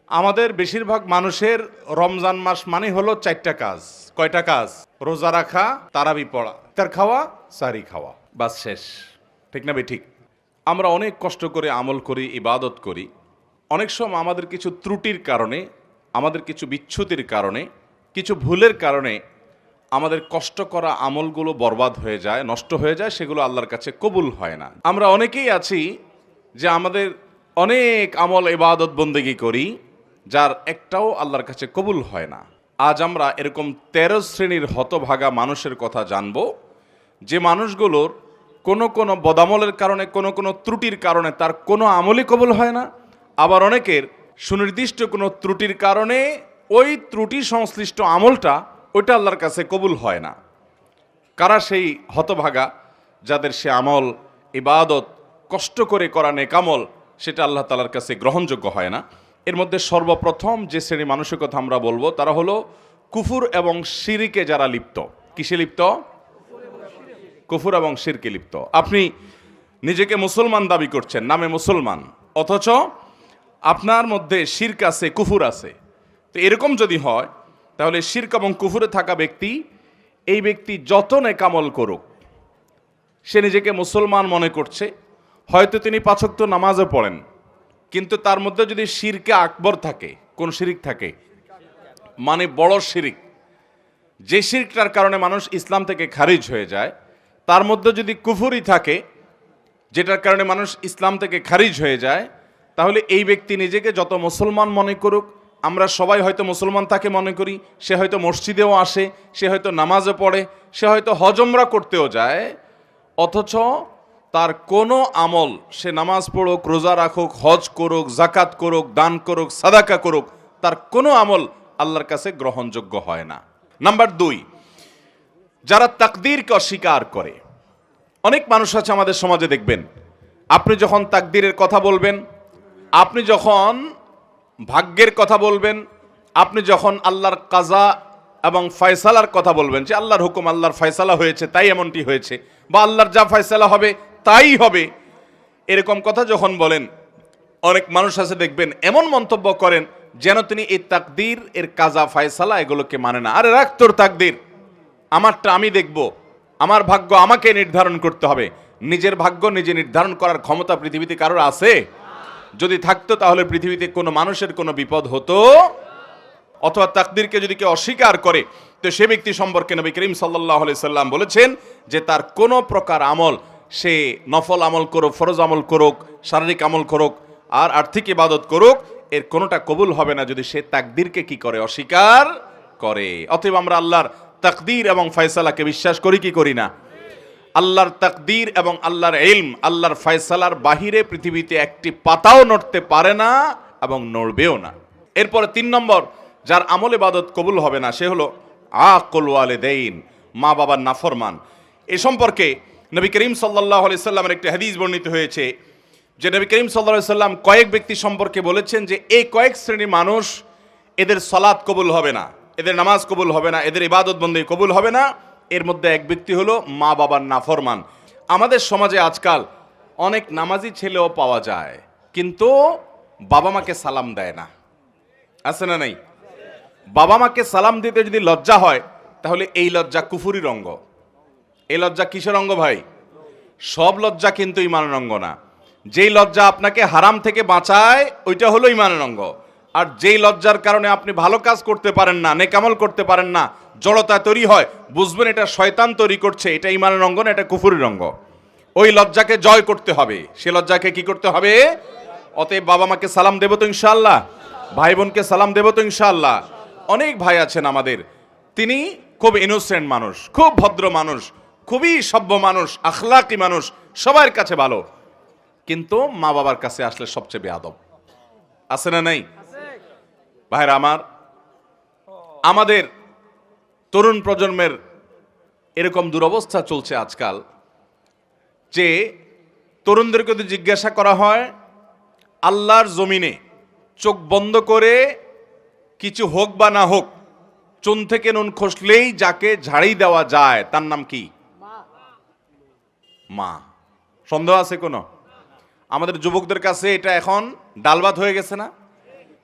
আমাদের বেশিরভাগ মানুষের রমজান মাস মানে হলো চারটা কাজ। কয়টা কাজ? রোজা রাখা, তারাবি পড়া, ইফতার খাওয়া, সাহরি খাওয়া, বাস শেষ। ঠিক না ঠিক? আমরা অনেক কষ্ট করে আমল করি, ইবাদত করি। অনেক সময় আমাদের কিছু ত্রুটির কারণে, আমাদের কিছু বিচ্যুতির কারণে, কিছু ভুলের কারণে আমাদের কষ্ট করা আমলগুলো বরবাদ হয়ে যায়, নষ্ট হয়ে যায়, সেগুলো আল্লাহর কাছে কবুল হয় না। আমরা অনেকেই আছি যে আমাদের অনেক আমল ইবাদত বন্দেগী করি, যার একটাও আল্লাহর কাছে কবুল হয় না। আজ আমরা এরকম 13 শ্রেণীর হতভাগা মানুষের কথা জানব, যে মানুষগুলোর কোনো বদামলের কারণে, কোনো ত্রুটির কারণে তার কোনো আমলই কবুল হয় না। আবার অনেকের সুনির্দিষ্ট কোনো ত্রুটির কারণে ওই ত্রুটি সংশ্লিষ্ট আমলটা ওইটা আল্লাহর কাছে কবুল হয় না। কারা সেই হতভাগা যাদের সে আমল ইবাদত কষ্ট করে করা নেকামল সেটা আল্লাহ তাআলার কাছে গ্রহণযোগ্য হয় না? এর মধ্যে সর্বপ্রথম যে শ্রেণী মানুষের কথা আমরা বলবো তারা হলো কুফুর এবং শিরকে যারা লিপ্ত। কিসে লিপ্ত? কুফুর এবং শিরকে লিপ্ত। আপনি নিজেকে মুসলমান দাবি করছেন, নামে মুসলমান, অথচ আপনার মধ্যে শিরক আছে, কুফুর আছে। তো এরকম যদি হয় তাহলে শিরক এবং কুফুরে থাকা ব্যক্তি, এই ব্যক্তি যত নেকামল করুক, সে নিজেকে মুসলমান মনে করছে, হয়তো তিনি 5 ওয়াক্ত নামাজও পড়েন, কিন্তু তার মধ্যে যদি শিরকে আকবর থাকে, কোন শিরিক থাকে, মানে বড় শিরিক, যে শিরকটার কারণে মানুষ ইসলাম থেকে খারিজ হয়ে যায়, তার মধ্যে যদি কুফুরি থাকে, যেটার কারণে মানুষ ইসলাম থেকে খারিজ হয়ে যায়, তাহলে এই ব্যক্তি নিজেকে যত মুসলমান মনে করুক, আমরা সবাই হয়তো মুসলমান তাকে মনে করি, সে হয়তো মসজিদেও আসে, সে হয়তো নামাজও পড়ে, সে হয়তো হজ উমরা করতেও যায়, অথচ তার কোনো আমল, সে নামাজ পড়ুক, রোজা রাখুক, হজ করুক, জাকাত করুক, দান করুক, সাদাকা করুক, তার কোনো আমল আল্লাহর কাছে গ্রহণযোগ্য হয় না। নাম্বার 2, যারা তাকদীরকে অস্বীকার করে। অনেক মানুষ আছে আমাদের সমাজে, দেখবেন আপনি যখন তাকদীরের কথা বলবেন, আপনি যখন ভাগ্যের কথা বলবেন, আপনি যখন আল্লাহর কাজা এবং ফয়সালার কথা বলবেন, যে আল্লাহর হুকুম, আল্লাহর ফয়সালা হয়েছে তাই এমনটি হয়েছে, বা আল্লাহর যা ফয়সালা হবে তাই হবে, এরকম কথা যখন বলেন, অনেক মানুষ আছে দেখবেন এমন মন্তব্য করেন যেন তিনি এই তাকদীর এর কাজা ফয়সালা এগুলোকে মানে না। আরে রাখ তোর তাকদীর, আমারটা আমি দেখব, আমার ভাগ্য আমাকে নির্ধারণ করতে হবে। নিজের ভাগ্য নিজে নির্ধারণ করার ক্ষমতা পৃথিবীতে কারোর আছে? যদি থাকতো তাহলে পৃথিবীতে কোনো মানুষের কোনো বিপদ হতো। অথবা তাকদীরকে যদি কেউ অস্বীকার করে, তো সে ব্যক্তি সম্পর্কে নবী করিম সাল্লাল্লাহু আলাইহি সাল্লাম বলেছেন যে তার কোনো প্রকার আমল, সে নফল আমল করুক, ফরজ আমল করুক, শারীরিক আমল করুক, আর আর্থিক ইবাদত করুক, এর কোনোটা কবুল হবে না যদি সে তাকদীরকে কি করে? অস্বীকার করে। অতএব আমরা আল্লাহর তাকদীর এবং ফয়সালাকে বিশ্বাস করি কি করি না? আল্লাহর তাকদীর এবং আল্লাহর ইলম, আল্লাহর ফয়সালার বাহিরে পৃথিবীতে একটি পাতাও নড়তে পারে না এবং নড়বেও না। এরপরে 3 নম্বর, যার আমল ইবাদত কবুল হবে না, সে হলো আকুল ওয়ালিদাইন, মা বাবার নাফরমান। এ সম্পর্কে নবী করিম সাল্লাল্লাহু আলাইহি সাল্লামের একটি হাদিস বর্ণিত হয়েছে যে নবী করিম সাল্লাল্লাহু আলাইহি সাল্লাম কয়েক ব্যক্তি সম্পর্কে বলেছেন যে এই কয়েক শ্রেণীর মানুষ, এদের সালাত কবুল হবে না, এদের নামাজ কবুল হবে না, এদের ইবাদত বন্দেগী কবুল হবে না। এর মধ্যে এক ব্যক্তি হলো মা বাবার নাফরমান। আমাদের সমাজে আজকাল অনেক নামাজি ছেলেও পাওয়া যায়, কিন্তু বাবা মাকে সালাম দেয় না। আছে না নাই? বাবা মাকে সালাম দিতে যদি লজ্জা হয়, তাহলে এই লজ্জা কুফুরির অঙ্গ। এই লজ্জা কিসের অঙ্গ ভাই? সব লজ্জা কিন্তু ঈমানের অঙ্গ না। যেই লজ্জা আপনাকে হারাম থেকে বাঁচায়, ওইটা হলো ঈমানের অঙ্গ। আর যেই লজ্জার কারণে আপনি ভালো কাজ করতে পারেন না, নেকামল করতে পারেন না, জড়তা তৈরি হয়, বুঝবেন এটা শয়তান তৈরি করছে, এটা ঈমানের অঙ্গ না, এটা কুফুরির অঙ্গ। ওই লজ্জাকে জয় করতে হবে, সে লজ্জাকে কি করতে হবে? অতএব বাবা মাকে সালাম দেব তো ইনশাআল্লাহ, ভাই বোনকে সালাম দেব তো ইনশাআল্লাহ। অনেক ভাই আছেন আমাদের, তিনি খুব ইনোসেন্ট মানুষ, খুব ভদ্র মানুষ, খুবই সভ্য মানুষ, আখলাকি মানুষ, সবার কাছে ভালো, কিন্তু মা বাবার কাছে আসলে সবচেয়ে বেয়াদব। আছে না নাই? ভাইরা আমার, আমাদের তরুণ প্রজন্মের এরকম দুরবস্থা চলছে আজকাল যে তরুণদেরকে যদি জিজ্ঞাসা করা হয়, আল্লাহর জমিনে চোখ বন্ধ করে কিছু হোক বা না হোক, চুন থেকে নুন খসলেই যাকে ঝাড়ি দেওয়া যায় তার নাম কি? মা। সন্দেহ আছে কোনো? আমাদের যুবকদের কাছে এটা এখন ডাল ভাত হয়ে গেছে না?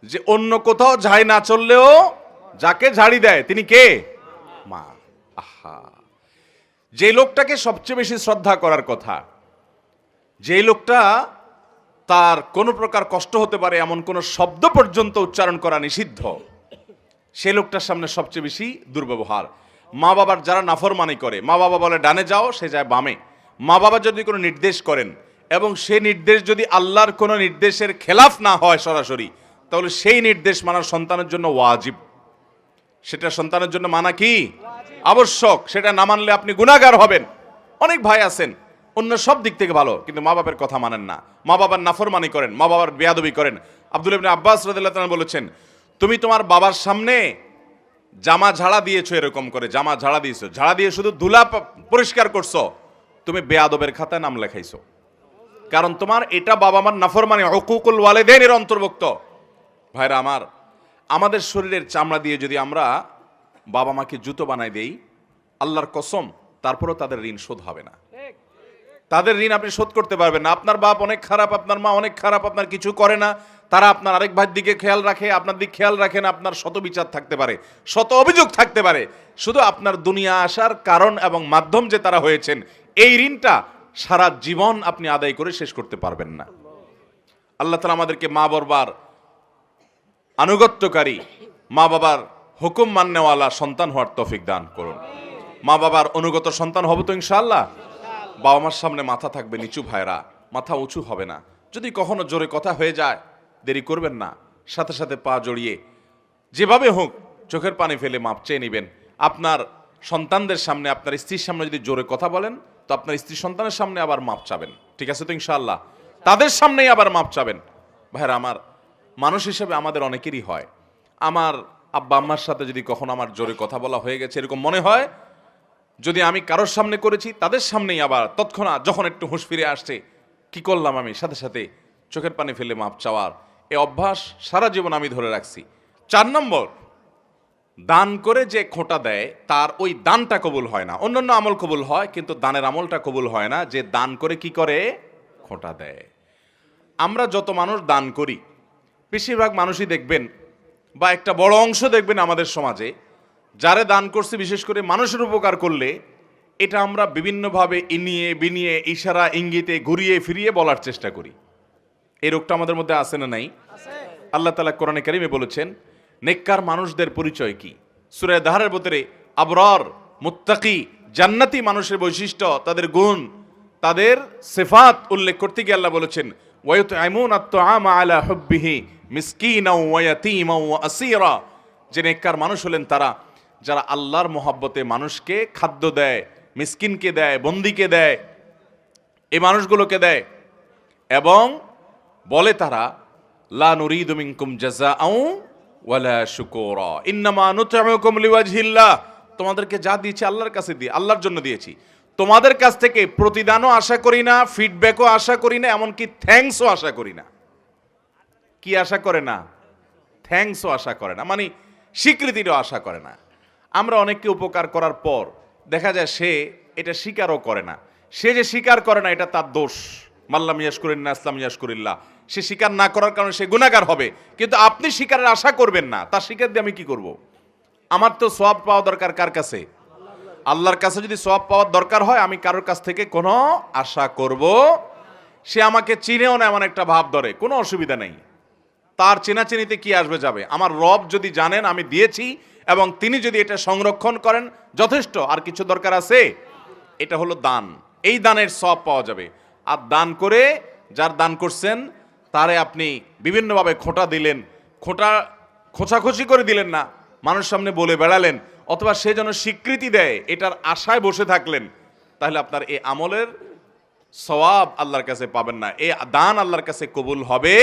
যে অন্য কোথাও ঝাড়ি না চললেও যাকে ঝাড়ি দেয় তিনি কে? মা। আহা, যে লোকটাকে সবচেয়ে বেশি শ্রদ্ধা করার কথা, যে লোকটা তার কোনো প্রকার কষ্ট হতে পারে এমন কোনো শব্দ পর্যন্ত উচ্চারণ করা নিষিদ্ধ, সে লোকটার সামনে সবচেয়ে বেশি দুর্ব্যবহার। মা বাবার যারা নাফরমানি করে, মা বাবা বলে ডানে যাও, সে যায় বামে। মা বাবা যদি কোনো নির্দেশ করেন এবং সে নির্দেশ যদি আল্লাহর কোনো নির্দেশের খেলাফ না হয় সরাসরি, তাহলে সেই নির্দেশ মানার সন্তানের জন্য ওয়াজিব। সেটা সন্তানের জন্য মানা কি? আবশ্যক। সেটা না মানলে আপনি গুনাহগার হবেন। অনেক ভাই আছেন অন্য সব দিক থেকে ভালো, কিন্তু মা বাবার কথা মানেন না, মা বাবার নাফরমানি করেন, মা বাবার বেয়াদবি করেন। আব্দুল্লাহ ইবনে আব্বাস রাদিয়াল্লাহু তাআলা বলেছেন, তুমি তোমার বাবার সামনে জামা ঝাড়া দিয়েছো, এরকম করে জামা ঝাড়া দিয়েছো, ঝাড়া দিয়ে শুধু ধুলা পরিষ্কার করছো, তুমি বেয়াদবের খাতায় নাম লেখাইছো। কারণ তোমার এটা বাবা মার নাফরমানি, হুকুকুল ওয়ালিদাইনের অন্তর্ভুক্ত। ভাইরা আমার, আমাদের শরীরের চামড়া দিয়ে যদি আমরা বাবা মাকে জুতো বানাই দেই, আল্লাহর কসম তারপরও তাদের ঋণ শোধ হবে না। তাদের ঋণ আপনি শোধ করতে পারবেন না। আপনার বাপ অনেক খারাপ, আপনার মা অনেক খারাপ, আপনার কিছু করে না, তারা আপনার আরেক ভাইয়ের দিকে খেয়াল রাখে, আপনার দিকে খেয়াল রাখে না, আপনার শত বিচার থাকতে পারে, শত অভিযোগ থাকতে পারে, শুধু আপনার দুনিয়া আসার কারণ এবং মাধ্যম যে তারা হয়েছেন, এই ঋণটা সারা জীবন আপনি আদায় করে শেষ করতে পারবেন না। আল্লাহ তাআলা আমাদেরকে মা বাবার আনুগত্যকারী, মা বাবার হুকুম মান্যওয়ালা সন্তান হওয়ার তৌফিক দান করুন। মা বাবার অনুগত সন্তান হব তো ইনশাআল্লাহ। বাবা মার সামনে মাথা থাকবে নিচু ভাইরা, মাথা উঁচু হবে না। যদি কখনো জোরে কথা হয়ে যায়, দেরি করবেন না, সাথে সাথে পা জড়িয়ে যেভাবে হোক চোখের পানি ফেলে মাপ চেয়ে নেবেন। আপনার সন্তানদের সামনে, আপনার স্ত্রীর সামনে যদি জোরে কথা বলেন, তো আপনার স্ত্রী সন্তানের সামনে আবার মাপ চাবেন, ঠিক আছে তো ইনশাআল্লাহ? তাদের সামনেই আবার মাপ চাবেন। ভাইরা আমার, মানুষ হিসেবে আমাদের অনেকেরই হয়, আমার আব্বা আম্মার সাথে যদি কখনো আমার জোরে কথা বলা হয়ে গেছে এরকম মনে হয়, যদি আমি কারোর সামনে করেছি তাদের সামনেই আবার তৎক্ষণাৎ যখন একটু হুঁশ ফিরে আসছে, কি করলাম আমি, সাথে সাথে চোখের পানি ফেলে মাপ চাওয়ার এই অভ্যাস সারা জীবন আমি ধরে রাখছি। 4 নম্বর, দান করে যে খোঁটা দেয় তার ওই দানটা কবুল হয় না। অন্যান্য আমল কবুল হয়, কিন্তু দানের আমলটা কবুল হয় না। যে দান করে কি করে? খোঁটা দেয়। আমরা যত মানুষ দান করি, বেশিরভাগ মানুষই দেখবেন বা একটা বড় অংশ দেখবেন আমাদের সমাজে, যারে দান করছে বিশেষ করে মানুষের উপকার করলে, এটা আমরা বিভিন্নভাবে ইনিয়ে বিনিয়ে ইশারা ইঙ্গিতে ঘুরিয়ে ফিরিয়ে বলার চেষ্টা করি। এই রোগটা আমাদের মধ্যে আছে না নাই? আল্লাহ তাআলা কোরআনে কারিমে বলেছেন, নেককার মানুষদের পরিচয় কি? সূরা দাহরের ভিতরে আবরার, মুত্তাকি, জান্নাতি মানুষের বৈশিষ্ট্য, তাদের গুণ, তাদের সিফাত উল্লেখ করতে গিয়ে আল্লাহ বলেছেন, ওয়ায়ুতঈমুনা আত-তাআমা আলা হুব্বিহি মিসকিনাও ওয়া ইয়াতীমাও ওয়া আসীরা। যে নেককার মানুষ হলেন তারা যারা আল্লাহর মহব্বতে মানুষকে খাদ্য দেয়, মিসকিনকে দেয়, বন্দীকে দেয়, এই মানুষগুলোকে দেয়, এবং বলে তারা লা নুরিদু মিনকুম জাযাআও ওয়ালা শুকুরা ইন্নামা নুতঈমুকুম লিওয়াজহিল্লাহ। তোমাদেরকে যা দিয়েছি আল্লাহর কাছে দিয়ে, আল্লাহর জন্য দিয়েছি, তোমাদের কাছ থেকে প্রতিদানও আশা করি না, ফিডব্যাকও আশা করি না, এমনকি থ্যাঙ্কসও আশা করি না। কি আশা করে না? থ্যাঙ্কসও আশা করে না, মানে স্বীকৃতিরও আশা করে না। আমরা অনেককে উপকার করার পর দেখা যায় সে এটা স্বীকারও করে না। সে যে স্বীকার করে না এটা তার দোষ। মাল্লাম ইয়াশকুরিন্না ইসলাম ইয়াশকুরিল্লাহ। সে স্বীকার না করার কারণে সে গুনাহগার হবে, কিন্তু আপনি স্বীকারের আশা করবেন না। তার স্বীকার দিয়ে আমি কি করব? আমার তো সওয়াব পাওয়া দরকার কার কাছে? আল্লাহর কাছে। যদি সওয়াব পাওয়ার দরকার হয়, আমি কারোর কাছ থেকে কোনো আশা করব? সে আমাকে চিনেও না এমন একটা ভাব ধরে, কোনো অসুবিধা নেই। তার চেনাচেনিতে কি আসবে যাবে? আমার রব যদি জানেন আমি দিয়েছি এবং তিনি যদি এটা সংরক্ষণ করেন, যথেষ্ট। আর কিছু দরকার আছে? এটা হলো দান। এই দানের সওয়াব পাওয়া যাবে। আর দান করে যার দান করছেন তারে আপনি বিভিন্নভাবে খোঁটা দিলেন, খোঁচাখুচি করে দিলেন না, মানুষ সামনে বলে বেড়ালেন, অথবা সে যেন স্বীকৃতি দেয় এটার আশায় বসে থাকলেন, তাহলে আপনার এই আমলের সওয়াব আল্লাহর কাছে পাবেন না। এই দান আল্লাহর কাছে কবুল হবে।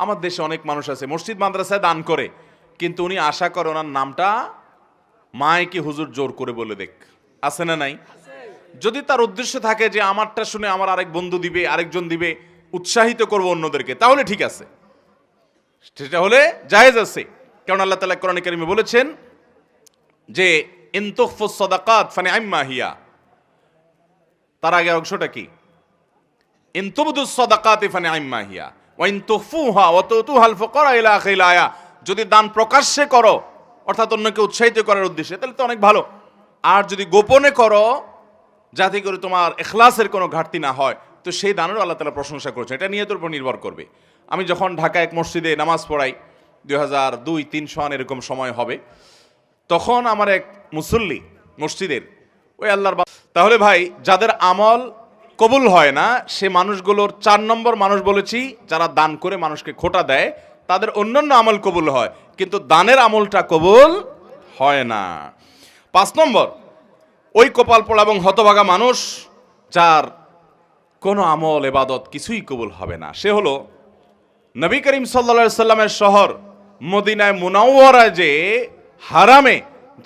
আমার দেশে অনেক মানুষ আছে মসজিদ মাদ্রাসায় দান করে, কিন্তু উনি আশা করে ওনার নামটা মাইকে হুজুর জোর করে বলে দেখ। আছে না নাই? যদি তার উদ্দেশ্য থাকে যে আমারটা শুনে আমার আরেক বন্ধু দিবে, আরেকজন দিবে, উৎসাহিত করব অন্যদেরকে, তাহলে ঠিক আছে, সেটা হলে জায়েজ আছে। কারণ আল্লাহ তাআলা কোরআনে কারিমে বলেছেন যে ইন তুখফুস সাদাকাত ফানিআম্মা হিয়া। তার আগের অংশটা কি? ইন তুবদুস সাদাকাতি ফানিআম্মা হিয়া ওয়াইন তুখফুহা ওয়া তুতুহাল ফুকারা ইলা আখিল আয়া, যদি দান প্রকাশ্যে করো অর্থাৎ অন্যকে উৎসাহিত করার উদ্দেশ্যে তাহলে তো অনেক ভালো, আর যদি গোপনে করো যাতে করে তোমার ইখলাসের কোনো ঘাটতি না হয়, তো সেই দানেরও আল্লাহ তাআলা প্রশংসা করেছে। এটা নিয়তের উপর নির্ভর করবে। আমি যখন ঢাকা এক মসজিদে নামাজ পড়াই 2002-03 সন এরকম সময় হবে, তখন আমার এক মুসল্লি মসজিদের ওই আল্লাহর তাহলে ভাই যাদের আমল কবুল হয় না সে মানুষগুলোর 4 নম্বর মানুষ বলেছি যারা দান করে মানুষকে খোটা দেয়, তাদের অন্যান্য আমল কবুল হয় কিন্তু দানের আমলটা কবুল হয় না। 5 নম্বর ওই কপাল পোড়া এবং হতভাগা মানুষ যার কোনো আমল ইবাদত কিছুই কবুল হবে না, সে হলো নবী করিম সাল্লাল্লাহু আলাইহি সাল্লামের শহর মদিনায় মুনাওয়ারায় যে হারামে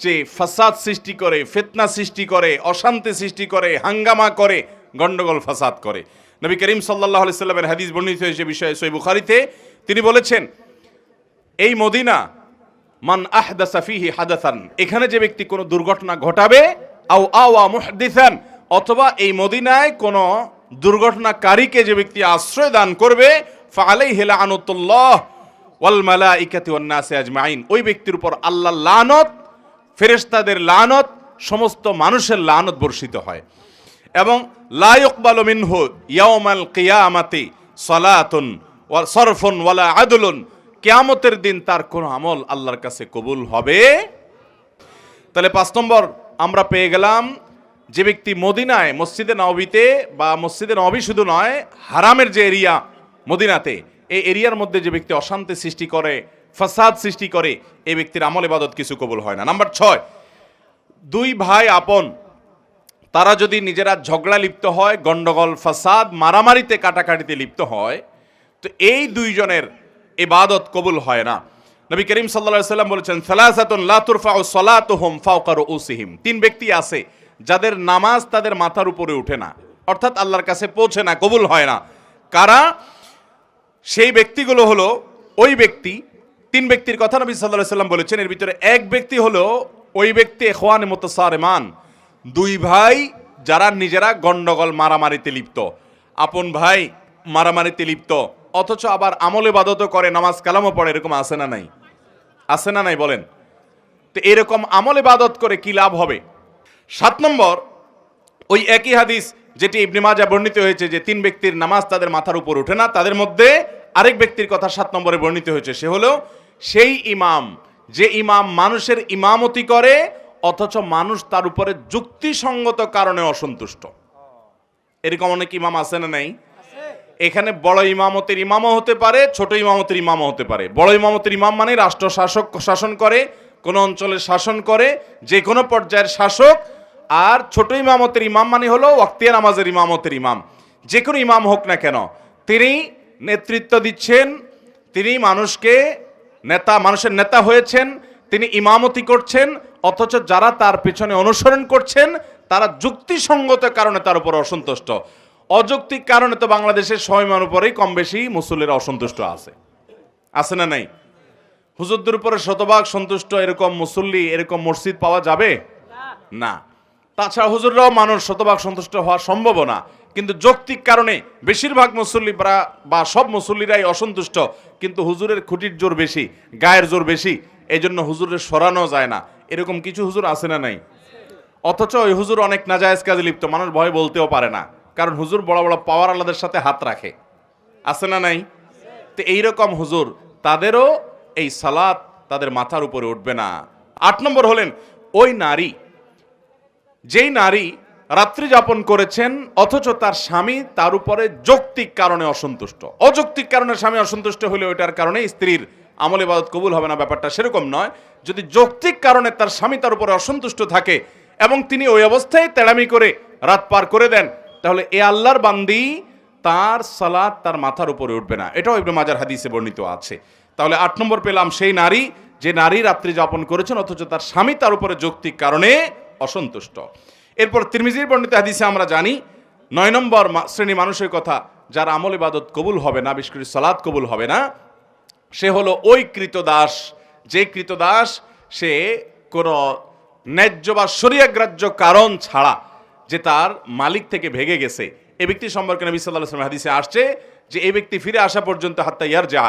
যে ফাসাদ সৃষ্টি করে, ফিতনা সৃষ্টি করে, অশান্তি সৃষ্টি করে, হাঙ্গামা করে, গন্ডগোল ফাসাদ করে। নবী করিম সাল্লাল্লাহু আলাইহি সাল্লামের হাদিস বর্ণিত হয়েছে বিষয়ে সহিহ বুখারীতে, তিনি বলেছেন এই মদিনা মান আহদাসা ফিহি হাদাসান, এখানে যে ব্যক্তি কোনো দুর্ঘটনা ঘটাবে, আও আওয়া মুহদিসান, অথবা এই মদিনায় কোনো দুর্ঘটনাকারীকে যে ব্যক্তি আশ্রয় দান করবে, ফাআলাইহি লাআনাতুল্লাহ ওয়াল মালাইকাতি ওয়ান নাসি আজমাইন, ওই ব্যক্তির উপর আল্লাহর লানত, ফেরেশতাদের লানত, সমস্ত মানুষের লানত বর্ষিত হয়। এবং লা ইকবালু মিনহু ইয়াউমাল কিয়ামাতি সালাতুন ওয়া সরফুন ওয়ালা আদলুন, কিয়ামতের দিন তার কোনো আমল আল্লাহর কাছে কবুল হবে। তাহলে 5 নম্বর আমরা পেয়ে গেলাম, যে ব্যক্তি মদিনায় মসজিদে নববীতে বা মসজিদে নববী শুধু নয় হারামের যে এরিয়া মদিনাতে, এই এরিয়ার মধ্যে যে ব্যক্তি অশান্তি সৃষ্টি করে, ফাসাদ সৃষ্টি করে, এই ব্যক্তির আমল ইবাদত কিছু কবুল হয় না। নাম্বার 6, 2 ভাই আপন তারা যদি নিজেরা ঝগড়া লিপ্ত হয়, গন্ডগোল ফাসাদ মারামারিতে কাটাকাটিতে লিপ্ত হয়, তো এই 2 জনের ইবাদত কবুল হয় না। নবী করিম সাল্লাল্লাহু আলাইহি সাল্লাম বলেছেন সালাসাতুন লা তুরফাউ সালাতুহুম ফাওকা রুউসিহিম, 3 ব্যক্তি আছে যাদের নামাজ তাদের মাথার উপরে ওঠে না, অর্থাৎ আল্লাহর কাছে পৌঁছে না, কবুল হয় না। কারা? সেই ব্যক্তিগুলো হলো ওই ব্যক্তি, 3 ব্যক্তির কথা নবী সাল্লাল্লাহু আলাইহি সাল্লাম বলেছেন, এর ভিতরে এক ব্যক্তি হলো ওই ব্যক্তি ইখওয়ানে মুতাসারিমান, 2 ভাই যারা নিজেরা গন্ডগোল মারামারিতে লিপ্ত, আপন ভাই মারামারিতে লিপ্ত, অথচ আবার আমল ইবাদতও করে, নামাজ কালামও পড়ে, এরকম আছে না নাই? আছে না নাই বলেন? তো এরকম আমল ইবাদত করে কি লাভ হবে? 7 নম্বর ওই একই হাদিস যেটি ইবনে মাজাহ বর্ণিত হয়েছে যে 3 ব্যক্তির নামাজ তাদের মাথার উপর ওঠে না, তাদের মধ্যে আরেক ব্যক্তির কথা 7 নম্বরে বর্ণিত হয়েছে, সে হলো সেই ইমাম যে ইমাম মানুষের ইমামতি করে অথচ মানুষ তার উপরে যুক্তিসঙ্গত কারণে অসন্তুষ্ট। এরকম অনেক ইমাম আছে না নাই? এখানে বড় ইমামতের ইমামও হতে পারে, ছোট ইমামতের ইমামও হতে পারে। বড় ইমামতের ইমাম মানে রাষ্ট্র শাসক শাসন করে, কোন অঞ্চলের শাসন করে, যে কোনো পর্যায়ের শাসক। আর ছোট ইমামতের ইমাম মানে হলো ওয়াক্তিয়া নামাজের ইমামতের ইমাম। যে কোনো ইমাম হোক না কেন, তিনি নেতৃত্ব দিচ্ছেন, তিনি মানুষের নেতা হয়েছেন, তিনি ইমামতি করছেন, অথচ যারা তার পেছনে অনুসরণ করছেন তারা যুক্তিসঙ্গত কারণে তার উপর অসন্তুষ্ট। অযৌক্তিক কারণে তো বাংলাদেশের 100 ইমামের উপরেই কম বেশি মুসল্লিরা অসন্তুষ্ট আছে না নাই? হুজুরদের উপরে শতভাগ সন্তুষ্ট এরকম মুসল্লি, এরকম মসজিদ পাওয়া যাবে না। তাছাড়া হুজুররাও মানুষ শতভাগ সন্তুষ্ট হওয়া সম্ভব না, কিন্তু যৌক্তিক কারণে বেশিরভাগ মুসল্লি বা সব মুসল্লিরাই অসন্তুষ্ট, কিন্তু হুজুরের খুঁটির জোর বেশি, গায়ের জোর বেশি, এই জন্য হুজুরের সরানো যায় না। এরকম কিছু হুজুর আছে না নাই? অথচ ওই হুজুর অনেক নাজায়েজ কাজে লিপ্ত, মানুষ ভয় বলতেও পারে না, কারণ হুজুর বড় বড় পাওয়ার আল্লাহদের সাথে হাত রাখে। আছে না নাই? তো এইরকম হুজুর, তাদেরও এই সালাত তাদের মাথার উপরে উঠবে না। 8 নম্বর হলেন ওই নারী, যেই নারী রাত্রি যাপন করেছেন অথচ তার স্বামী তার উপরে যৌক্তিক কারণে অসন্তুষ্ট। অযৌক্তিক কারণে স্বামী অসন্তুষ্ট হলে ওইটার কারণে স্ত্রীর আমল ইবাদত কবুল হবে না, ব্যাপারটা সেরকম নয়। যদি যৌক্তিক কারণে তার স্বামী তার উপরে অসন্তুষ্ট থাকে এবং তিনি ওই অবস্থায় তেড়ামি করে রাত পার করে দেন, তাহলে এ আল্লাহর বান্দি তার সালাত তার মাথার উপরে উঠবে না। এটাও ইবনে মাজাহর হাদিসে বর্ণিত আছে। তাহলে 8 নম্বর পেলাম সেই নারী, যে নারী রাত্রি যাপন করেছেন অথচ তার স্বামী তার উপরে যৌক্তিক কারণে অসন্তুষ্ট। এরপর তিরমিজির বর্ণিত হাদিসে আমরা জানি 9 নম্বর শ্রেণী মানুষের কথা, যার আমল ইবাদত কবুল হবে না, বিশেষ করে সালাত কবুল হবে না, সে হলো ওই কৃতদাস, যে কৃতদাস সে কোনো ন্যায্য বা শরীয়গ্রাহ্য কারণ ছাড়া যে তার মালিক থেকে ভেগে গেছে। এই ব্যক্তি সম্পর্কে নবী সাল্লাল্লাহু আলাইহি ওয়াসাল্লাম হাদিসে আসছে যে এই ব্যক্তি ফিরে আসা পর্যন্ত হাত্তা ইয়ারজা,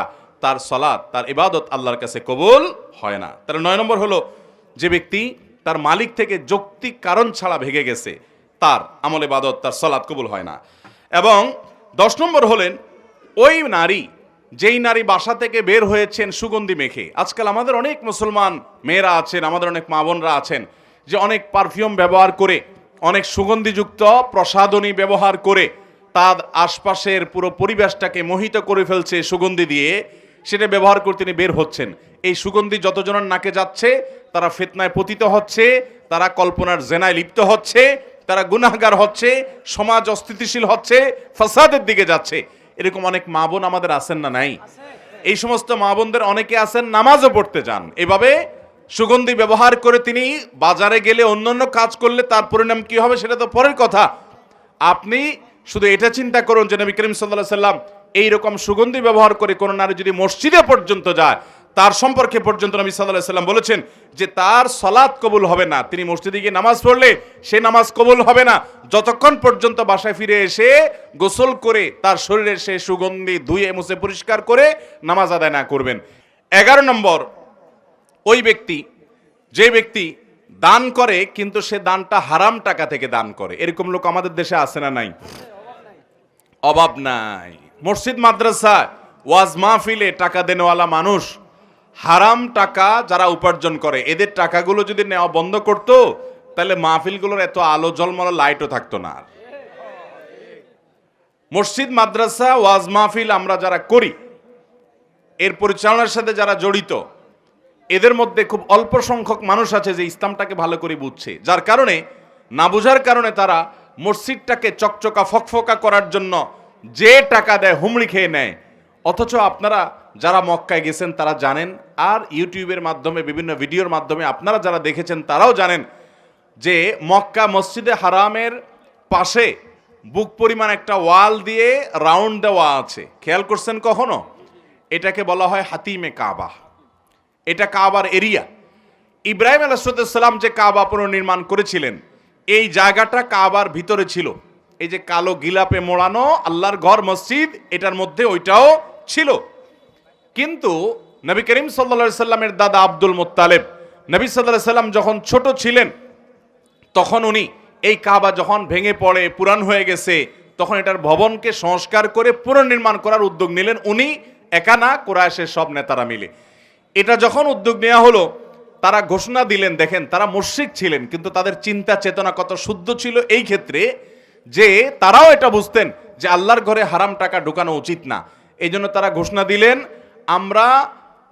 তার সালাত, তার ইবাদত আল্লাহর কাছে কবুল হয় না। তাহলে 9 নম্বর হলো যে ব্যক্তি তার মালিক থেকে যৌক্তিক কারণ ছাড়া ভেগে গেছে, তার আমল ইবাদত, তার সালাত কবুল হয় না। এবং 10 নম্বর হলেন ওই নারী, যেই নারী বাসা থেকে বের হয়েছেন সুগন্ধি মেখে। আজকাল আমাদের অনেক মুসলমান মেয়েরা আছেন, আমাদের অনেক মা বোনরা আছেন যে অনেক পারফিউম ব্যবহার করে, অনেক সুগন্ধিযুক্ত প্রসাধনী ব্যবহার করে তার আশপাশের পুরো পরিবেশটাকে মোহিত করে ফেলছে সুগন্ধি দিয়ে, সেটা ব্যবহার করে তিনি বের হচ্ছেন। এই সুগন্ধি যতজনের নাকে যাচ্ছে তারা ফিতনায় পতিত হচ্ছে, তারা কল্পনার জেনায় লিপ্ত হচ্ছে, তারা গুনাহগার হচ্ছে, সমাজ অস্থিতিশীল হচ্ছে, ফাসাদের দিকে যাচ্ছে। এরকম অনেক মা বোন আমাদের আছেন না নাই? এই সমস্ত মা বোনদের অনেকে আছেন নামাজও পড়তে যান, এভাবে সুগন্ধি ব্যবহার করে তিনি বাজারে গেলে অন্যান্য কাজ করলে তার পরিণাম কি হবে সেটা তো পরের কথা। আপনি শুধু এটা চিন্তা করুন যে নবী করিম সাল্লাল্লাহু আলাইহি সাল্লাম এইরকম সুগন্ধি ব্যবহার করে কোন নারী যদি মসজিদে পর্যন্ত যায়, তার সম্পর্কে পর্যন্ত নবী সাল্লাল্লাহু আলাইহি সাল্লাম বলেছেন যে তার সালাত কবুল হবে না। তিনি মসজিদে গিয়ে নামাজ পড়লে সে নামাজ কবুল হবে না যতক্ষণ পর্যন্ত বাসায় ফিরে এসে গোসল করে তার শরীরের সে সুগন্ধি ধুয়ে মুছে পরিষ্কার করে নামাজ আদায় না করবেন। 11 নম্বর, ওই ব্যক্তি, যে ব্যক্তি দান করে কিন্তু সে দানটা হারাম টাকা থেকে দান করে। এরকম লোক আমাদের দেশে আছে না নাই? অভাব নাই। মসজিদ মাদ্রাসা ওয়াজ মাহফিলে টাকা দেনেওয়ালা মানুষ হারাম টাকা যারা উপার্জন করে, এদের টাকাগুলো যদি নেওয়া বন্ধ করতো তাহলে মাহফিলগুলোর এত আলো ঝলমলো লাইটও থাকতো না। মসজিদ মাদ্রাসা ওয়াজ মাহফিল আমরা যারা করি, এর পরিচালনার সাথে যারা জড়িত, এদের মধ্যে খুব অল্প সংখ্যক মানুষ আছে যে ইসলামটাকে ভালো করে বুঝছে, যার কারণে না বোঝার কারণে তারা মসজিদটাকে চকচকা ফকফকা করার জন্য যে টাকা দেয় হুমড়ি খেয়ে নেয়। অথচ আপনারা যারা মক্কায় গেছেন তারা জানেন, আর ইউটিউবের মাধ্যমে বিভিন্ন ভিডিওর মাধ্যমে আপনারা যারা দেখেছেন তারাও জানেন যে মক্কা মসজিদে হারামের পাশে বুক পরিমাণ একটা ওয়াল দিয়ে রাউন্ড দেওয়া আছে। খেয়াল করছেন কখনো? এটাকে বলা হয় হাতিমে কাবা। এটা কাবার এরিয়া। ইব্রাহিম আলাইহিস সালাম যে কাবা পুনর্নির্মাণ করেছিলেন, এই জায়গাটা কাবার ভিতরে ছিল। এই যে কালো গিলাপে মোড়ানো আল্লাহর ঘর মসজিদ, এটার মধ্যে ওইটাও ছিল। কিন্তু নবী করিম সাল্লাল্লাহু আলাইহি সাল্লামের দাদা আব্দুল মুত্তালিব, নবী সাল্লাল্লাহু আলাইহি সাল্লাম যখন ছোট ছিলেন তখন উনি এই কাবা যখন ভেঙে পড়ে পুরান হয়ে গেছে, তখন এটার ভবনকে সংস্কার করে পুনর্নির্মাণ করার উদ্যোগ নিলেন। উনি একা না, কুরাইশের সব নেতারা মিলে। এটা যখন উদ্যোগ নেওয়া হলো, তারা ঘোষণা দিলেন, দেখেন তারা মুশরিক ছিলেন কিন্তু তাদের চিন্তা চেতনা কত শুদ্ধ ছিল এই ক্ষেত্রে যে তারাও এটা বুঝতেন যে আল্লাহর ঘরে হারাম টাকা ঢোকানো উচিত না। এই জন্য তারা ঘোষণা দিলেন, আমরা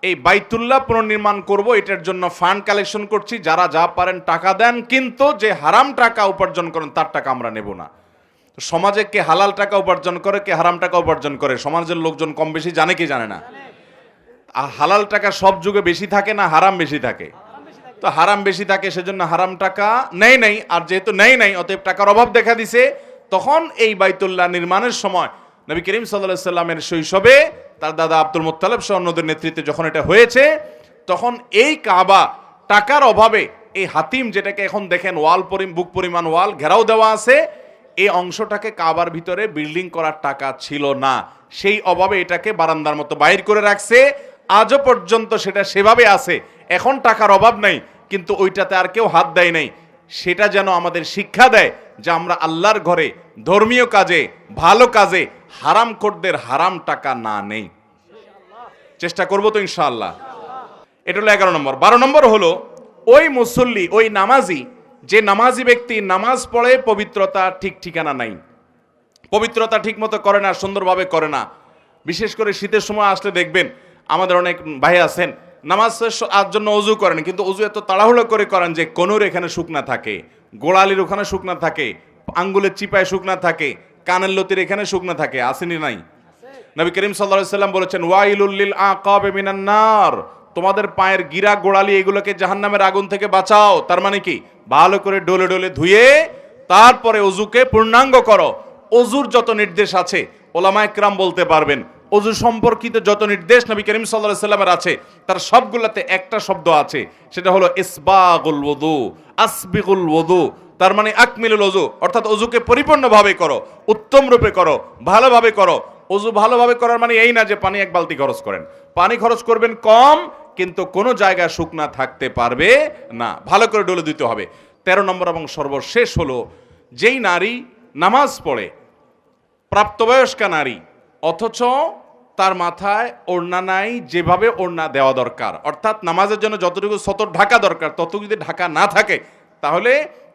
এই বাইতুল্লাহ পুনর্নির্মাণ করব, এটার জন্য ফান্ড কালেকশন করছি, যারা যা পারেন টাকা দেন, কিন্তু যে হারাম টাকা উপার্জন করেন তার টাকা আমরা নেব না। সমাজে কে হালাল টাকা উপার্জন করে, কে হারাম টাকা উপার্জন করে, সমাজের লোকজন কম বেশি জানে কি জানে না? হালাল টাকা সব যুগে বেশি থাকে না হারাম বেশি থাকে? তো হারাম বেশি থাকে, সেজন্য হারাম টাকা নেই নাই। আর যেহেতু নেই নাই, অতএব টাকার অভাব দেখা দিছে। তখন এই বাইতুল্লাহ নির্মাণের সময় নবী করিম সাল্লাল্লাহু আলাইহি সাল্লামের শৈশবে তার দাদা আব্দুল মুত্তালিব সহ অন্যদের নেতৃত্বে যখন এটা হয়েছে, তখন এই কাবা টাকার অভাবে এই হাতিম, যেটাকে এখন দেখেন ওয়াল বুক পরিমাণ ওয়াল ঘেরাও দেওয়া আছে, এই অংশটাকে কাবার ভিতরে বিল্ডিং করার টাকা ছিল না। সেই অভাবে এটাকে বারান্দার মতো বাইর করে রাখছে। আজও পর্যন্ত সেটা সেভাবে আছে। এখন টাকার অভাব নাই, কিন্তু ওইটাতে আর কেউ হাত দেয় নাই। সেটা যেন আমাদের শিক্ষা দেয় যে আমরা আল্লাহর ঘরে ধর্মীয় কাজে, ভালো কাজে হারামখোরদের হারাম টাকা না নেই। চেষ্টা করবো তো ইনশাআল্লাহ। এটা হলো 11 নম্বর। 12 নম্বর হলো ওই মুসল্লি, ওই নামাজি, যে নামাজি ব্যক্তি নামাজ পড়ে পবিত্রতা ঠিক ঠিকানা নাই, পবিত্রতা ঠিক মতো করে না, সুন্দরভাবে করে না। বিশেষ করে শীতের সময় আসলে দেখবেন আমাদের অনেক ভাই আছেন নামাজের জন্য অজু করেন, কিন্তু অজু এত তাড়াহুড়ো করে করেন যে কোনুর এখানে শুকনা থাকে, গোড়ালির ওখানে শুকনা থাকে, আঙ্গুলের চিপায় শুকনা থাকে, কানের লতির এখানে শুকনা থাকে। আসেনি নাই? নবী করিম সাল্লাল্লাহু আলাইহি সাল্লাম বলেছেন, ওয়াইলুল লিল আকাবে মিনান নার, তোমাদের পায়ের গিরা গোড়ালি এগুলোকে জাহান্নামের আগুন থেকে বাঁচাও। তার মানে কি? ভালো করে ডলে ডলে ধুয়ে তারপরে অজুকে পূর্ণাঙ্গ করো। অজুর যত নির্দেশ আছে ওলামায়ে কেরাম বলতে পারবেন, অজু সম্পর্কিত যত নির্দেশ নবী করিম সাল্লাল্লাহু আলাইহি সাল্লামের আছে, তার সবগুলোতে একটা শব্দ আছে, সেটা হলো ইসবাগুল ওযু, আসবিগুল ওযু। তার মানে আকমিলুল ওযু, অর্থাৎ অজুকে পরিপূর্ণভাবে করো, উত্তম রূপে করো, ভালোভাবে করো। অজু ভালোভাবে করার মানে এই না যে পানি এক বালতি খরচ করেন, পানি খরচ করবেন কম, কিন্তু কোনো জায়গা শুকনা থাকতে পারবে না, ভালো করে ডলে দিতে হবে। 13 নম্বর এবং সর্বশেষ হলো, যেই নারী নামাজ পড়ে, প্রাপ্তবয়স্কা নারী, অথচ তার মাথায় ওড়না নাই, যেভাবে ওড়না দেওয়া দরকার, অর্থাৎ নামাজের জন্য যতটুকু সতর ঢাকা দরকার ততটুকু যদি ঢাকা না থাকে, তাহলে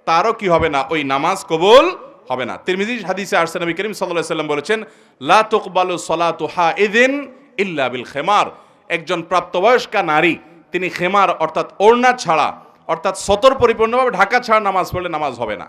তারও কি হবে না, ওই নামাজ কবুল হবে না। তিরমিজি হাদিসে আসছে, নবী করিম সাল্লাল্লাহু আলাইহি সাল্লাম বলেছেন, লা তুকবালু সালাতু হাইদিন ইল্লা বিল খিমার। একজন প্রাপ্তবয়স্কা নারী, তিনি খেমার অর্থাৎ ওড়না ছাড়া, অর্থাৎ সতর পরিপূর্ণভাবে ঢাকা ছাড়া নামাজ পড়লে নামাজ হবে না।